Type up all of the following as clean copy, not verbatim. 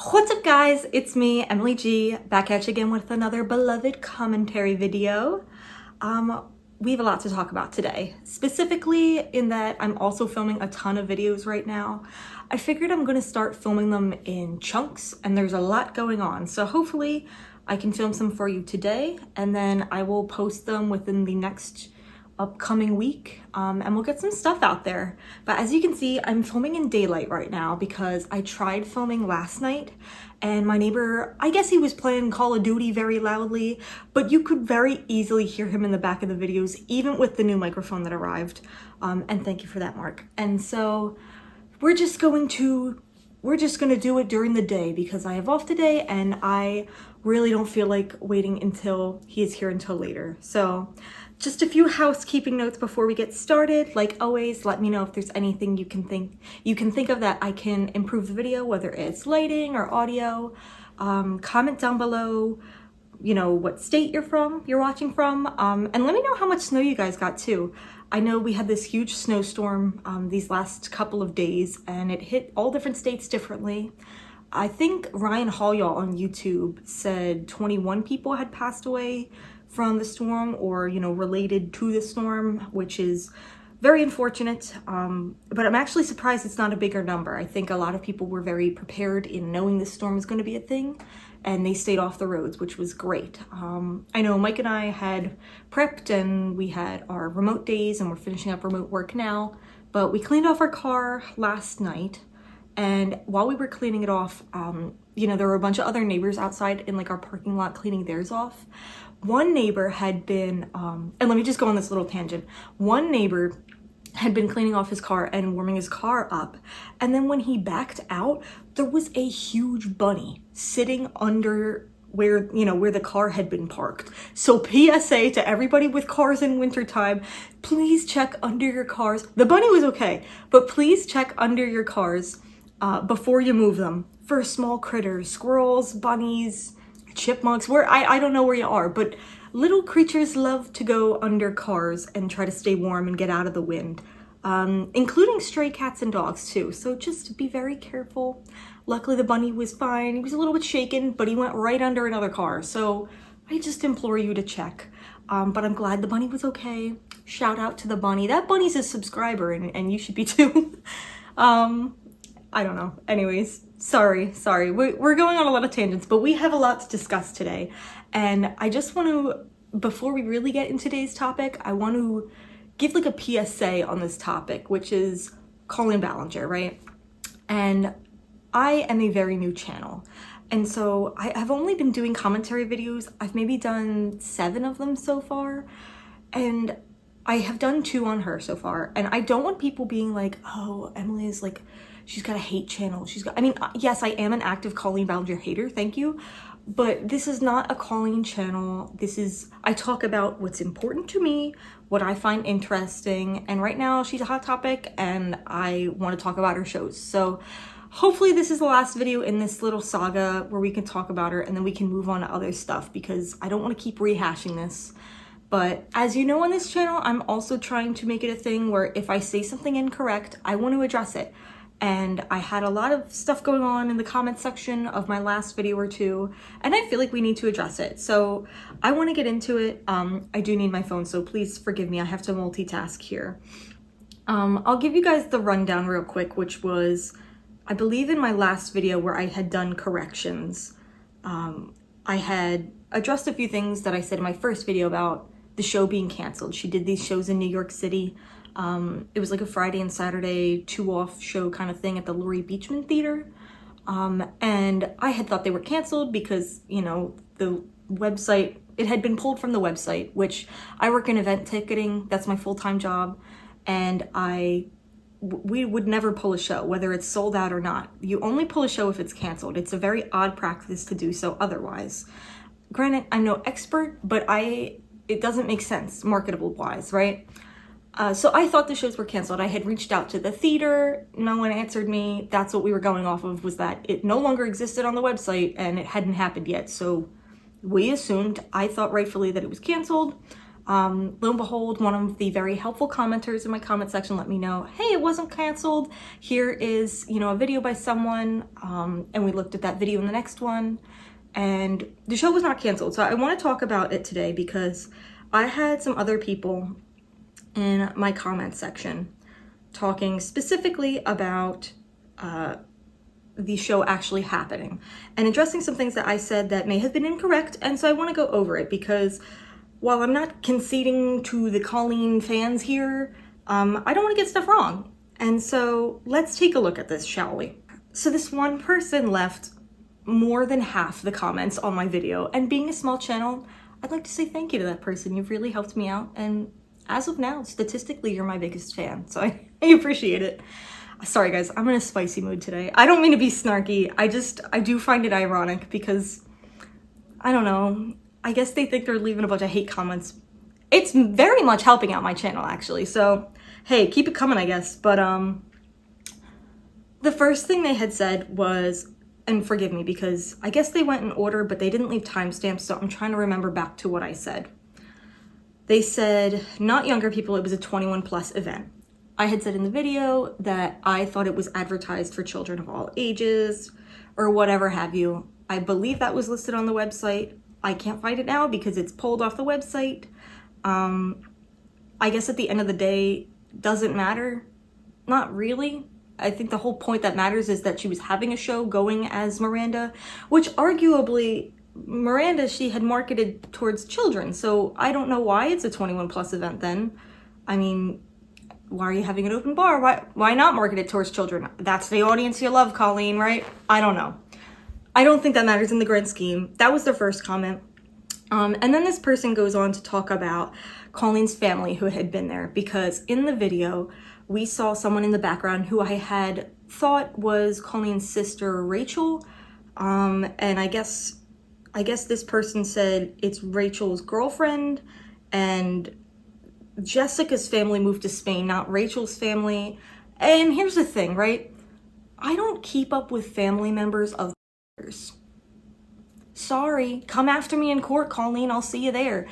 What's up guys, it's me, Emily G, back at you again with another beloved commentary video. We have a lot to talk about today, specifically in that I'm also filming a ton of videos right now. I figured I'm going to start filming them in chunks and there's a lot going on, so hopefully I can film some for you today and then I will post them within the next upcoming week and we'll get some stuff out there. But as you can see, I'm filming in daylight right now because I tried filming last night and my neighbor, I guess he was playing Call of Duty very loudly, but you could very easily hear him in the back of the videos, even with the new microphone that arrived. And thank you for that, Mark. And so we're just gonna do it during the day because I have off today and I really don't feel like waiting until he is here until later. So just a few housekeeping notes before we get started. Like always, let me know if there's anything you can think of that I can improve the video, whether it's lighting or audio. Comment down below, you know, what state you're watching from, and let me know how much snow you guys got too. I know we had this huge snowstorm these last couple of days and it hit all different states differently. I think Ryan Hall on YouTube said 21 people had passed away from the storm or, you know, related to the storm, which is very unfortunate. But I'm actually surprised it's not a bigger number. I think a lot of people were very prepared in knowing this storm was going to be a thing and they stayed off the roads, which was great. I know Mike and I had prepped and we had our remote days and we're finishing up remote work now, but we cleaned off our car last night. And while we were cleaning it off, you know, there were a bunch of other neighbors outside in like our parking lot cleaning theirs off. One neighbor had been, and let me just go on this little tangent. One neighbor had been cleaning off his car and warming his car up. And then when he backed out, there was a huge bunny sitting under where, you know, where the car had been parked. So PSA to everybody with cars in wintertime, please check under your cars. The bunny was okay, but please check under your cars before you move them for small critters, squirrels, bunnies, chipmunks, where I don't know where you are, but little creatures love to go under cars and try to stay warm and get out of the wind, including stray cats and dogs too. So just be very careful. Luckily the bunny was fine. He was a little bit shaken, but he went right under another car. So I just implore you to check. But I'm glad the bunny was okay. Shout out to the bunny. That bunny's a subscriber and you should be too. I don't know. Anyways, sorry. We're going on a lot of tangents, but we have a lot to discuss today. And I just want to, before we really get into today's topic, I want to give like a PSA on this topic, which is Colleen Ballinger, right? And I am a very new channel. And so I've only been doing commentary videos. I've maybe done 7 of them so far. And I have done 2 on her so far. And I don't want people being like, oh, Emily is like, she's got a hate channel. I mean, yes, I am an active Colleen Ballinger hater, thank you. But this is not a Colleen channel. I talk about what's important to me, what I find interesting. And right now she's a hot topic and I want to talk about her shows. So hopefully this is the last video in this little saga where we can talk about her and then we can move on to other stuff because I don't want to keep rehashing this. But as you know on this channel, I'm also trying to make it a thing where if I say something incorrect, I want to address it. And I had a lot of stuff going on in the comment section of my last video or 2, and I feel like we need to address it. So I want to get into it. I do need my phone, so please forgive me. I have to multitask here. I'll give you guys the rundown real quick, which was, I believe in my last video where I had done corrections. I had addressed a few things that I said in my first video about the show being canceled. She did these shows in New York City. It was like a Friday and Saturday 2-off show kind of thing at the Laurie Beachman Theater. And I had thought they were canceled because, you know, the website, it had been pulled from the website, which I work in event ticketing. That's my full-time job. And we would never pull a show, whether it's sold out or not. You only pull a show if it's canceled. It's a very odd practice to do so otherwise. Granted, I'm no expert, but it doesn't make sense marketable wise, right? So I thought the shows were canceled. I had reached out to the theater. No one answered me. That's what we were going off of, was that it no longer existed on the website and it hadn't happened yet. So we assumed, I thought rightfully that it was canceled. Lo and behold, one of the very helpful commenters in my comment section let me know, hey, it wasn't canceled. Here is, a video by someone. And we looked at that video in the next one, and the show was not canceled. So I want to talk about it today because I had some other people in my comment section talking specifically about the show actually happening and addressing some things that I said that may have been incorrect. And so I want to go over it because while I'm not conceding to the Colleen fans here, I don't want to get stuff wrong. And so let's take a look at this, shall we? So this one person left more than half the comments on my video, and being a small channel, I'd like to say thank you to that person. You've really helped me out, and as of now, statistically, you're my biggest fan, so I appreciate it. Sorry guys, I'm in a spicy mood today. I don't mean to be snarky, I do find it ironic because, I don't know, I guess they think they're leaving a bunch of hate comments. It's very much helping out my channel actually, so hey, keep it coming I guess. But the first thing they had said was, and forgive me because I guess they went in order but they didn't leave timestamps, so I'm trying to remember back to what I said. They said, not younger people, it was a 21 plus event. I had said in the video that I thought it was advertised for children of all ages or whatever have you. I believe that was listed on the website. I can't find it now because it's pulled off the website. I guess at the end of the day, doesn't matter. Not really. I think the whole point that matters is that she was having a show going as Miranda, which arguably Miranda, she had marketed towards children. So I don't know why it's a 21 plus event then. I mean, why are you having an open bar? Why not market it towards children? That's the audience you love, Colleen, right? I don't know. I don't think that matters in the grand scheme. That was their first comment. And then this person goes on to talk about Colleen's family who had been there, because in the video, we saw someone in the background who I had thought was Colleen's sister, Rachel. And I guess this person said it's Rachel's girlfriend, and Jessica's family moved to Spain, not Rachel's family. And here's the thing, right? I don't keep up with family members of others. Sorry, come after me in court, Colleen, I'll see you there.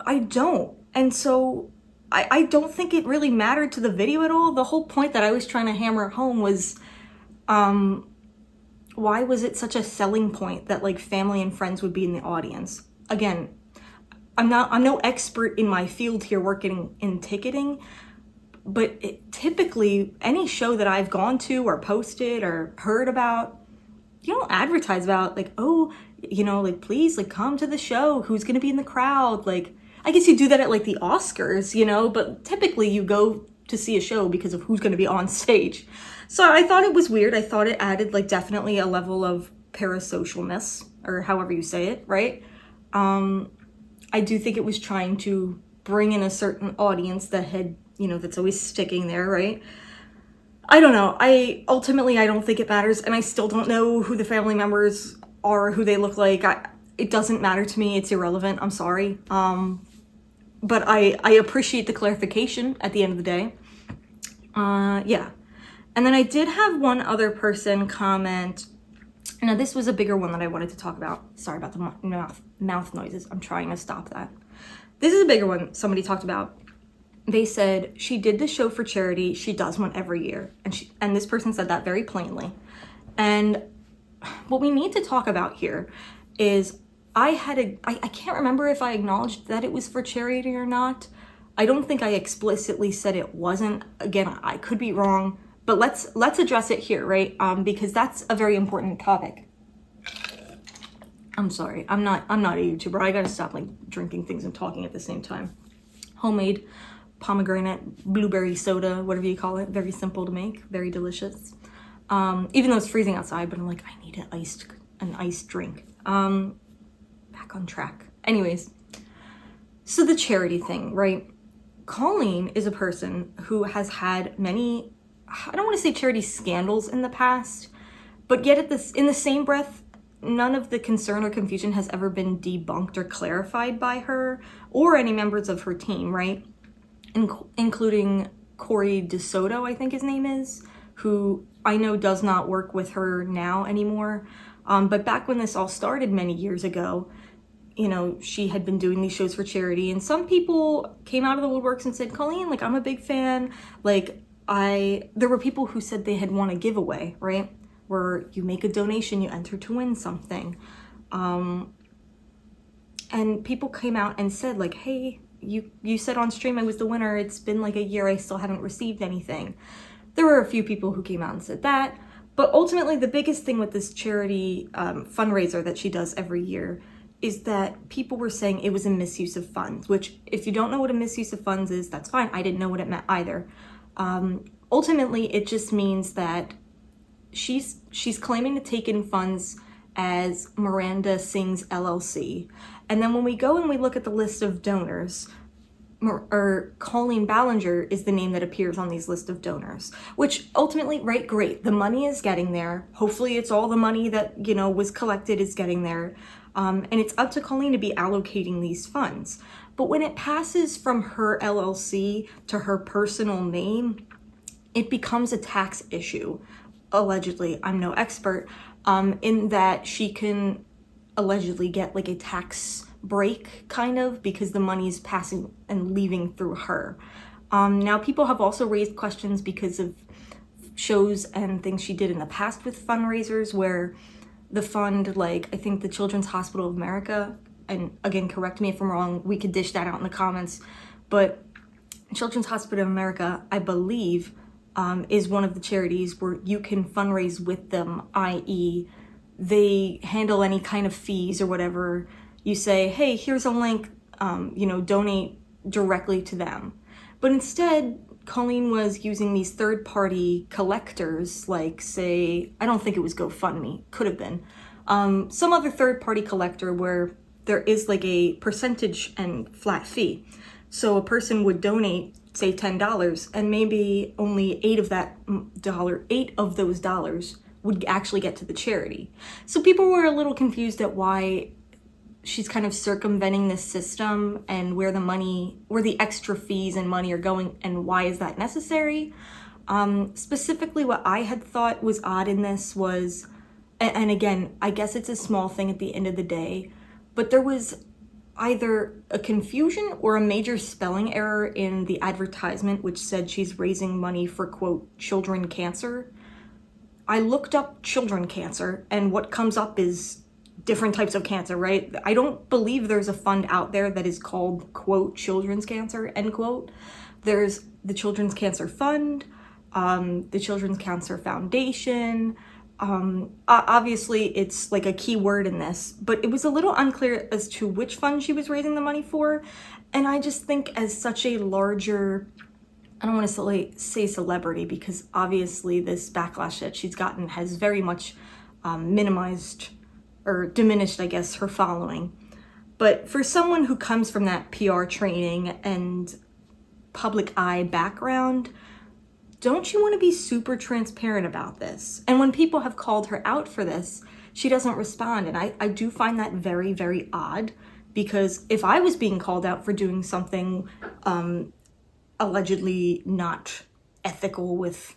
I don't. And so I don't think it really mattered to the video at all. The whole point that I was trying to hammer home was, why was it such a selling point that like family and friends would be in the audience? Again, I'm no expert in my field here working in ticketing, but typically any show that I've gone to or posted or heard about, you don't advertise about like, oh, like please like come to the show, who's gonna be in the crowd. Like, I guess you do that at like the Oscars, but typically you go to see a show because of who's gonna be on stage. So I thought it was weird. I thought it added like definitely a level of parasocialness, or however you say it, right? I do think it was trying to bring in a certain audience that had, that's always sticking there, right? I don't know. I don't think it matters, and I still don't know who the family members are, who they look like. It doesn't matter to me. It's irrelevant. I'm sorry. But I appreciate the clarification at the end of the day. Yeah. And then I did have one other person comment. Now, this was a bigger one that I wanted to talk about. Sorry about the mouth noises. I'm trying to stop that. This is a bigger one somebody talked about. They said, she did the show for charity. She does one every year. And this person said that very plainly. And what we need to talk about here is I can't remember if I acknowledged that it was for charity or not. I don't think I explicitly said it wasn't. Again, I could be wrong. But let's address it here, right? Because that's a very important topic. I'm sorry, I'm not a YouTuber. I gotta stop like drinking things and talking at the same time. Homemade pomegranate blueberry soda, whatever you call it. Very simple to make, very delicious. Even though it's freezing outside, but I'm like, I need an iced drink. Back on track. Anyways, so the charity thing, right? Colleen is a person who has had many, I don't want to say charity scandals in the past, but yet in the same breath, none of the concern or confusion has ever been debunked or clarified by her or any members of her team, right? Including Corey DeSoto, I think his name is, who I know does not work with her now anymore. But back when this all started many years ago, you know, she had been doing these shows for charity, and some people came out of the woodworks and said, Colleen, like, I'm a big fan. Like, there were people who said they had won a giveaway, right? Where you make a donation, you enter to win something. And people came out and said, like, hey, you said on stream I was the winner. It's been like a year, I still haven't received anything. There were a few people who came out and said that. But ultimately, the biggest thing with this charity fundraiser that she does every year is that people were saying it was a misuse of funds, which if you don't know what a misuse of funds is, that's fine. I didn't know what it meant either. Ultimately, it just means that she's claiming to take in funds as Miranda Sings LLC. And then when we go and we look at the list of donors, or Colleen Ballinger is the name that appears on these list of donors, which ultimately, right, great. The money is getting there. Hopefully it's all the money that, you know, was collected is getting there. And it's up to Colleen to be allocating these funds. But when it passes from her LLC to her personal name, it becomes a tax issue. Allegedly, I'm no expert, in that she can allegedly get like a tax break, kind of, because the money is passing and leaving through her. Now, people have also raised questions because of shows and things she did in the past with fundraisers where the fund, like, I think the Children's Hospital of America, and again, correct me if I'm wrong, we could dish that out in the comments, but Children's Hospital of America, I believe, is one of the charities where you can fundraise with them, i.e. they handle any kind of fees or whatever. You say, hey, here's a link, you know, donate directly to them. But instead, Colleen was using these third-party collectors, like, say, I don't think it was GoFundMe, could have been, some other third-party collector where there is like a percentage and flat fee. So a person would donate, say, $10, and maybe only eight of those dollars would actually get to the charity. So people were a little confused at why she's kind of circumventing this system and where the extra fees and money are going, and why is that necessary? Specifically, what I had thought was odd in this was, and again, I guess it's a small thing at the end of the day, but there was either a confusion or a major spelling error in the advertisement, which said she's raising money for, quote, children cancer. I looked up children cancer, and what comes up is different types of cancer, right? I don't believe there's a fund out there that is called, quote, children's cancer, end quote. There's the Children's Cancer Fund, the Children's Cancer Foundation. Obviously, it's like a key word in this, but it was a little unclear as to which fund she was raising the money for. And I just think as such a larger, I don't want to say celebrity, because obviously this backlash that she's gotten has very much minimized or diminished, I guess, her following. But for someone who comes from that PR training and public eye background, don't you want to be super transparent about this? And when people have called her out for this, she doesn't respond. And I do find that very, very odd, because if I was being called out for doing something allegedly not ethical with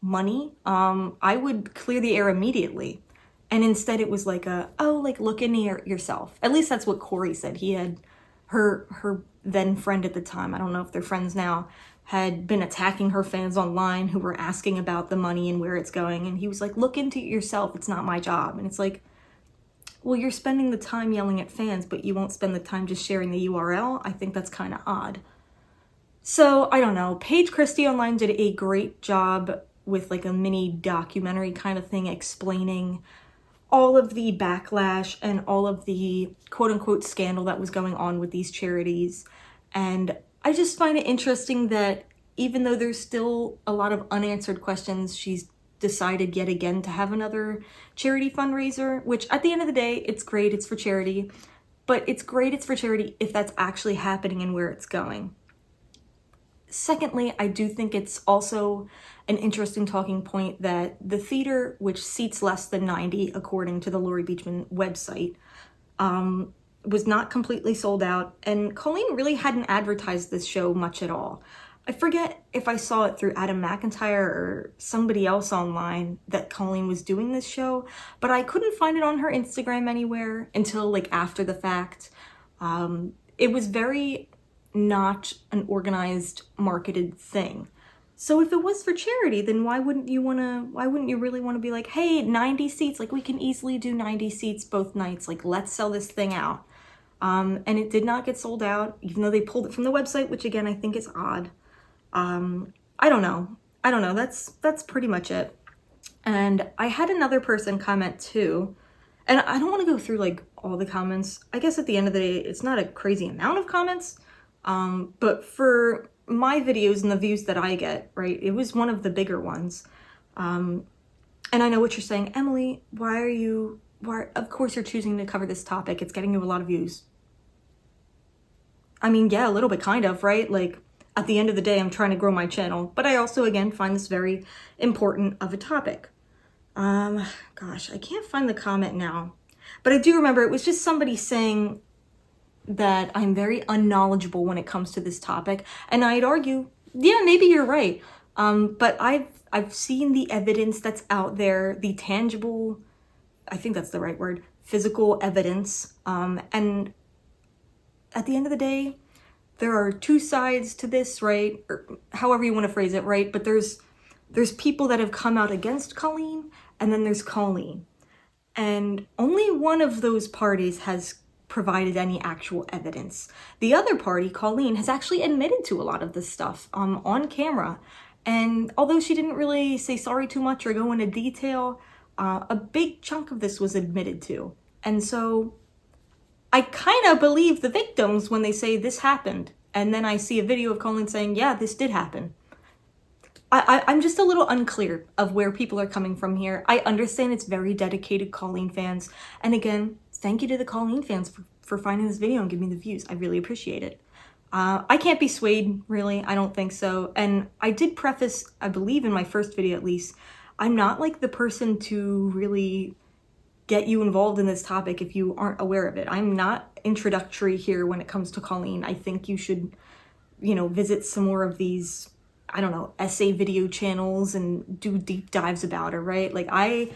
money, I would clear the air immediately. And instead it was like look into yourself. At least that's what Corey said. He had her then friend at the time, I don't know if they're friends now, had been attacking her fans online who were asking about the money and where it's going. And he was like, look into it yourself. It's not my job. And it's like, well, you're spending the time yelling at fans, but you won't spend the time just sharing the URL. I think that's kind of odd. So I don't know. Paige Christie online did a great job with like a mini documentary kind of thing explaining all of the backlash and all of the quote-unquote scandal that was going on with these charities. And I just find it interesting that even though there's still a lot of unanswered questions, she's decided yet again to have another charity fundraiser, which at the end of the day, it's great, it's for charity, but it's great, it's for charity if that's actually happening and where it's going. Secondly, I do think it's also an interesting talking point that the theater, which seats less than 90, according to the Laurie Beachman website, was not completely sold out, and Colleen really hadn't advertised this show much at all. I forget if I saw it through Adam McIntyre or somebody else online that Colleen was doing this show, but I couldn't find it on her Instagram anywhere until like after the fact. It was very not an organized, marketed thing. So if it was for charity, then why wouldn't you really want to be like, hey, 90 seats, like we can easily do 90 seats both nights, like let's sell this thing out. And it did not get sold out, even though they pulled it from the website, which again, I think is odd. I don't know. That's pretty much it. And I had another person comment too, and I don't want to go through like all the comments. I guess at the end of the day, it's not a crazy amount of comments. But for my videos and the views that I get, right, it was one of the bigger ones. And I know what you're saying, Emily, of course you're choosing to cover this topic. It's getting you a lot of views. I mean, yeah, a little bit kind of, right? Like, at the end of the day, I'm trying to grow my channel, but I also, again, find this very important of a topic. Gosh, I can't find the comment now, but I do remember it was just somebody saying that I'm very unknowledgeable when it comes to this topic, and I'd argue, yeah, maybe you're right. But I've seen the evidence that's out there, the tangible, I think that's the right word, physical evidence, and at the end of the day, there are two sides to this, right? Or however you want to phrase it, right? But there's people that have come out against Colleen, and then there's Colleen. And only one of those parties has provided any actual evidence. The other party, Colleen, has actually admitted to a lot of this stuff on camera. And although she didn't really say sorry too much or go into detail, a big chunk of this was admitted to. And so I kind of believe the victims when they say this happened, and then I see a video of Colleen saying, yeah, this did happen. I'm just a little unclear of where people are coming from here. I understand it's very dedicated Colleen fans. And again, thank you to the Colleen fans for finding this video and giving me the views. I really appreciate it. I can't be swayed, really. I don't think so. And I did preface, I believe in my first video at least, I'm not like the person to really get you involved in this topic if you aren't aware of it. I'm not introductory here when it comes to Colleen. I think you should, visit some more of these, I don't know, essay video channels and do deep dives about her, right? Like I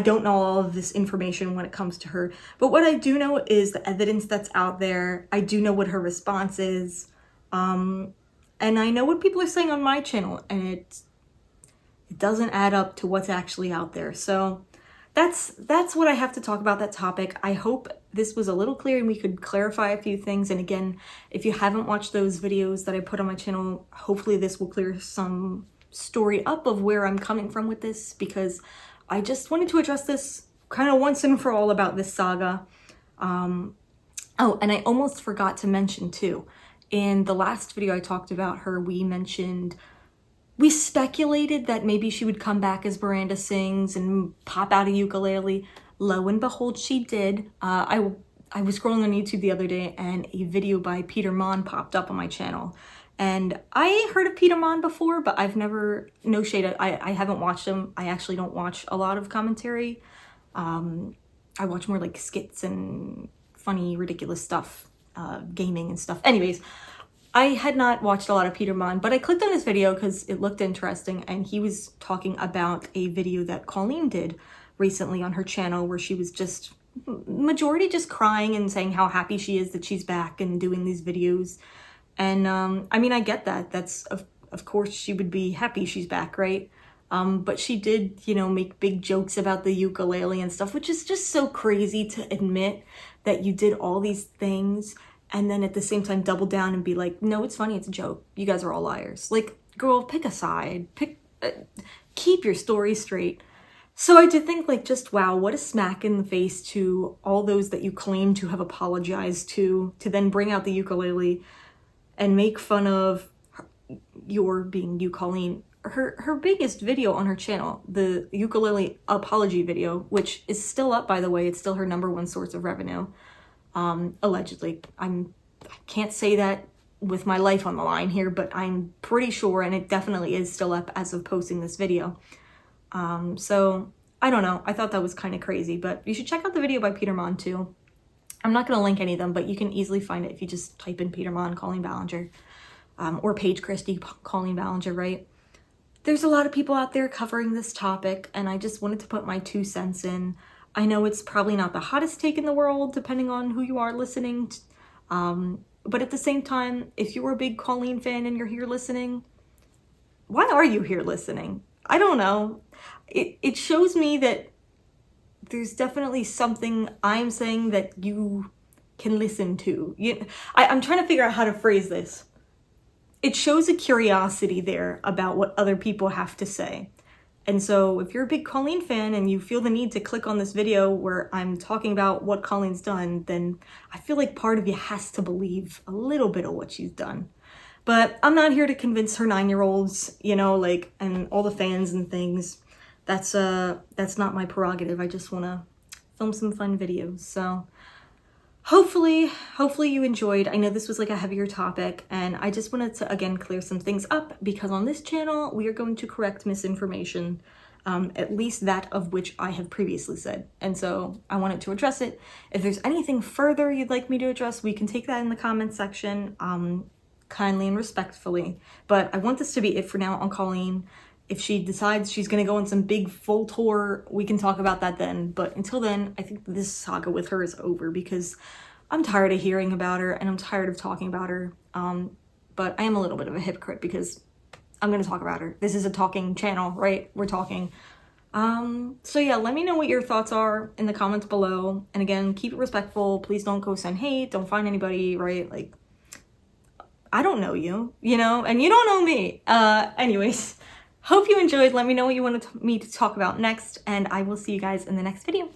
don't know all of this information when it comes to her, but what I do know is the evidence that's out there. I do know what her response is. And I know what people are saying on my channel, and it doesn't add up to what's actually out there. So that's what I have to talk about that topic. I hope this was a little clear and we could clarify a few things. And again, if you haven't watched those videos that I put on my channel, hopefully this will clear some story up of where I'm coming from with this, because I just wanted to address this kind of once and for all about this saga. Oh, and I almost forgot to mention too, in the last video I talked about her, we speculated that maybe she would come back as Miranda Sings and pop out a ukulele. Lo and behold, she did. I was scrolling on YouTube the other day and a video by Peter Mon popped up on my channel. And I heard of Peter Mon before, but I've never, no shade, I haven't watched him. I actually don't watch a lot of commentary. I watch more like skits and funny, ridiculous stuff, gaming and stuff. Anyways, I had not watched a lot of Peter Mon, but I clicked on his video because it looked interesting, and he was talking about a video that Colleen did recently on her channel where she was just, majority just crying and saying how happy she is that she's back and doing these videos. And I mean, I get that. That's, of course, she would be happy she's back, right? But she did, make big jokes about the ukulele and stuff, which is just so crazy to admit that you did all these things and then at the same time double down and be like, no, it's funny, it's a joke. You guys are all liars. Like, girl, pick a side. Keep your story straight. So I did think, like, just wow, what a smack in the face to all those that you claim to have apologized to then bring out the ukulele and make fun of your being you, Colleen. Her biggest video on her channel, the ukulele apology video, which is still up, by the way, it's still her #1 source of revenue. Allegedly. I can't say that with my life on the line here, but I'm pretty sure, and it definitely is still up as of posting this video. So I don't know. I thought that was kind of crazy, but you should check out the video by Peter Mon too. I'm not going to link any of them, but you can easily find it if you just type in Peter Mon, Colleen Ballinger. or Paige Christie, Colleen Ballinger, right? There's a lot of people out there covering this topic, and I just wanted to put my 2 cents in. I know it's probably not the hottest take in the world, depending on who you are listening. But at the same time, if you're a big Colleen fan and you're here listening, why are you here listening? I don't know. It shows me that there's definitely something I'm saying that you can listen to. I'm trying to figure out how to phrase this. It shows a curiosity there about what other people have to say. And so if you're a big Colleen fan and you feel the need to click on this video where I'm talking about what Colleen's done, then I feel like part of you has to believe a little bit of what she's done. But I'm not here to convince her 9-year-olds, and all the fans and things. That's not my prerogative. I just want to film some fun videos. So hopefully you enjoyed. I know this was like a heavier topic, and I just wanted to, again, clear some things up, because on this channel, we are going to correct misinformation, at least that of which I have previously said. And so I wanted to address it. If there's anything further you'd like me to address, we can take that in the comments section, kindly and respectfully. But I want this to be it for now on Colleen. If she decides she's going to go on some big full tour, we can talk about that then. But until then, I think this saga with her is over, because I'm tired of hearing about her and I'm tired of talking about her. But I am a little bit of a hypocrite because I'm going to talk about her. This is a talking channel, right? We're talking. So yeah, let me know what your thoughts are in the comments below. And again, keep it respectful. Please don't go send hate. Don't find anybody, right? Like, I don't know you, and you don't know me. Anyways. Hope you enjoyed. Let me know what you wanted me to talk about next, and I will see you guys in the next video.